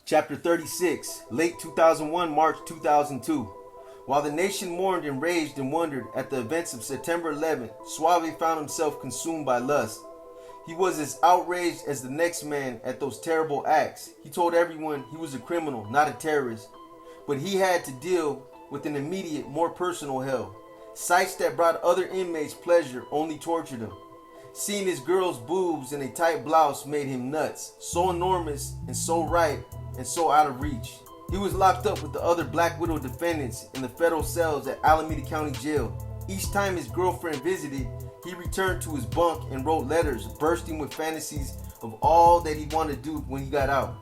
Chapter 36, late 2001, March 2002. While the nation mourned and raged and wondered at the events of September 11th, Suave found himself consumed by lust. He was as outraged as the next man at those terrible acts. He told everyone he was a criminal, not a terrorist. But he had to deal with an immediate, more personal hell. Sights that brought other inmates pleasure only tortured him. Seeing his girl's boobs in a tight blouse made him nuts. So enormous and so right and so out of reach. He was locked up with the other Black Widow defendants in the federal cells at Alameda County Jail. Each time his girlfriend visited, he returned to his bunk and wrote letters, bursting with fantasies of all that he wanted to do when he got out.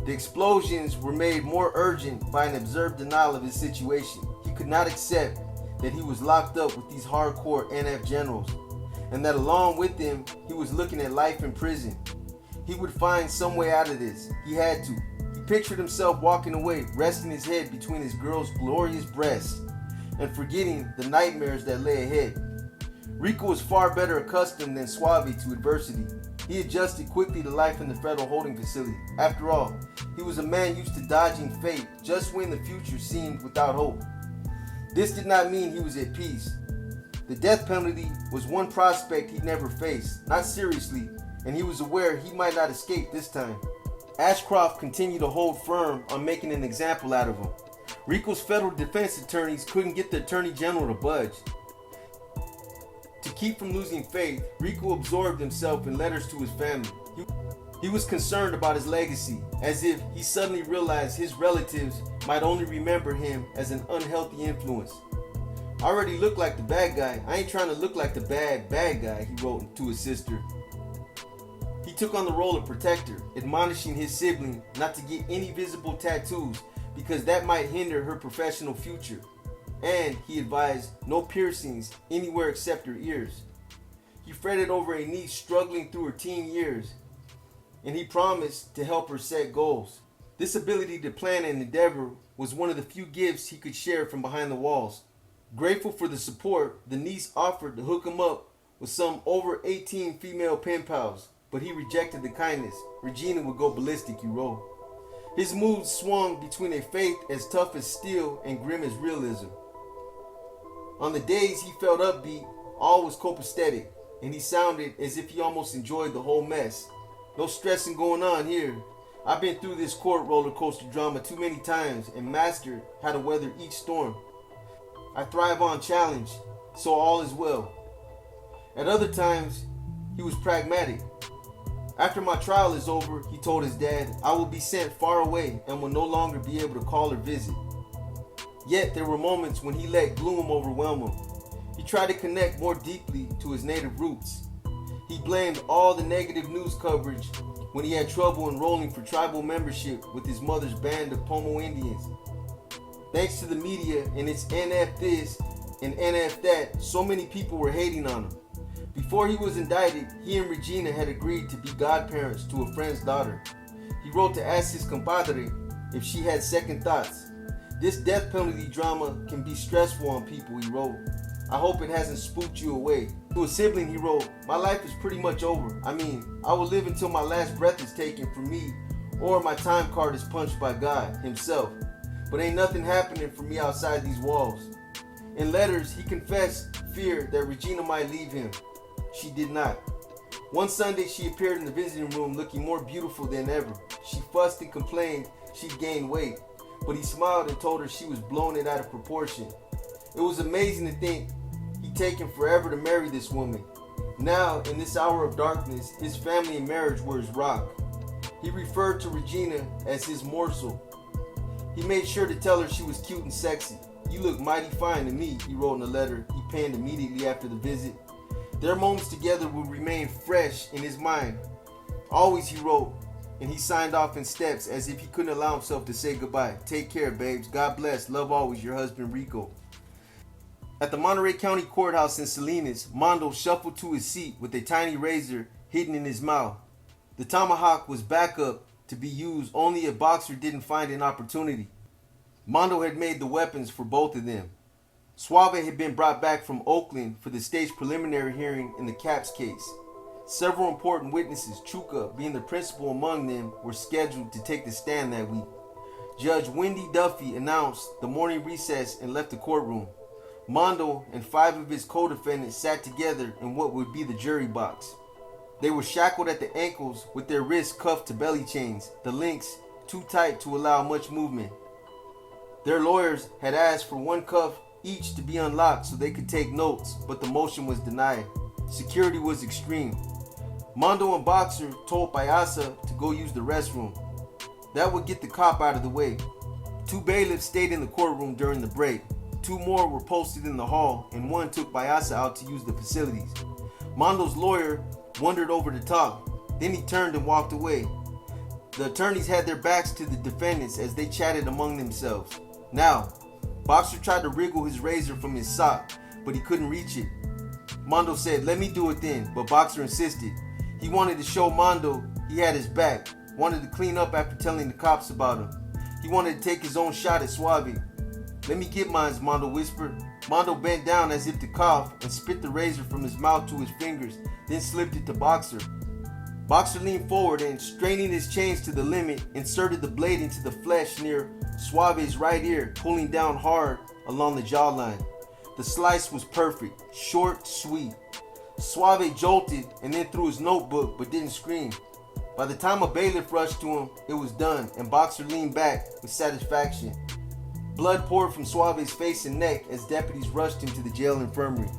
The explosions were made more urgent by an observed denial of his situation. He could not accept that he was locked up with these hardcore NF generals, and that along with them, he was looking at life in prison. He would find some way out of this. He had to. He pictured himself walking away, resting his head between his girl's glorious breasts, and forgetting the nightmares that lay ahead. Rico was far better accustomed than Suave to adversity. He adjusted quickly to life in the federal holding facility. After all, he was a man used to dodging fate just when the future seemed without hope. This did not mean he was at peace. The death penalty was one prospect he'd never faced, not seriously, and he was aware he might not escape this time. Ashcroft continued to hold firm on making an example out of him. Rico's federal defense attorneys couldn't get the attorney general to budge. To keep from losing faith, Rico absorbed himself in letters to his family. He was concerned about his legacy, as if he suddenly realized his relatives might only remember him as an unhealthy influence. "I already look like the bad guy. I ain't trying to look like the bad guy," he wrote to his sister. He took on the role of protector, admonishing his sibling not to get any visible tattoos because that might hinder her professional future. And he advised no piercings anywhere except her ears. He fretted over a niece struggling through her teen years, and he promised to help her set goals. This ability to plan and endeavor was one of the few gifts he could share from behind the walls. Grateful for the support, the niece offered to hook him up with some over 18 female pen pals, but he rejected the kindness. Regina would go ballistic, he wrote. His mood swung between a faith as tough as steel and grim as realism. On the days he felt upbeat, all was copacetic, and he sounded as if he almost enjoyed the whole mess. "No stressing going on here. I've been through this court roller coaster drama too many times and mastered how to weather each storm. I thrive on challenge, so all is well." At other times, he was pragmatic. "After my trial is over," he told his dad, "I will be sent far away and will no longer be able to call or visit." Yet there were moments when he let gloom overwhelm him. He tried to connect more deeply to his native roots. He blamed all the negative news coverage when he had trouble enrolling for tribal membership with his mother's band of Pomo Indians. Thanks to the media and its NF this and NF that, so many people were hating on him. Before he was indicted, he and Regina had agreed to be godparents to a friend's daughter. He wrote to ask his compadre if she had second thoughts. "This death penalty drama can be stressful on people," he wrote. "I hope it hasn't spooked you away." To a sibling, he wrote, "My life is pretty much over. I mean, I will live until my last breath is taken from me or my time card is punched by God himself. But ain't nothing happening for me outside these walls." In letters, he confessed fear that Regina might leave him. She did not. One Sunday, she appeared in the visiting room looking more beautiful than ever. She fussed and complained she'd gained weight, but he smiled and told her she was blowing it out of proportion. It was amazing to think he'd taken forever to marry this woman. Now, in this hour of darkness, his family and marriage were his rock. He referred to Regina as his morsel. He made sure to tell her she was cute and sexy. "You look mighty fine to me," he wrote in a letter he penned immediately after the visit. Their moments together would remain fresh in his mind. "Always," he wrote, and he signed off in steps as if he couldn't allow himself to say goodbye. "Take care, babes. God bless. Love always, your husband, Rico." At the Monterey County Courthouse in Salinas, Mondo shuffled to his seat with a tiny razor hidden in his mouth. The tomahawk was back up to be used only if Boxer didn't find an opportunity. Mondo had made the weapons for both of them. Suave had been brought back from Oakland for the state's preliminary hearing in the Capps case. Several important witnesses, Chuka being the principal among them, were scheduled to take the stand that week. Judge Wendy Duffy announced the morning recess and left the courtroom. Mondo and 5 of his co-defendants sat together in what would be the jury box. They were shackled at the ankles with their wrists cuffed to belly chains, the links too tight to allow much movement. Their lawyers had asked for one cuff each to be unlocked so they could take notes, but the motion was denied. Security was extreme. Mondo and Boxer told Payasa to go use the restroom. That would get the cop out of the way. 2 bailiffs stayed in the courtroom during the break. 2 more were posted in the hall, and 1 took Payasa out to use the facilities. Mondo's lawyer wandered over to talk. Then he turned and walked away. The attorneys had their backs to the defendants as they chatted among themselves. Now, Boxer tried to wriggle his razor from his sock, but he couldn't reach it. Mondo said, "Let me do it then," but Boxer insisted. He wanted to show Mondo he had his back, wanted to clean up after telling the cops about him. He wanted to take his own shot at Suave. "Let me get mine," Mondo whispered. Mondo bent down as if to cough and spit the razor from his mouth to his fingers, then slipped it to Boxer. Boxer leaned forward and, straining his chains to the limit, inserted the blade into the flesh near Suave's right ear, pulling down hard along the jawline. The slice was perfect, short, sweet. Suave jolted and then threw his notebook but didn't scream. By the time a bailiff rushed to him, it was done, and Boxer leaned back with satisfaction. Blood poured from Suave's face and neck as deputies rushed him to the jail infirmary.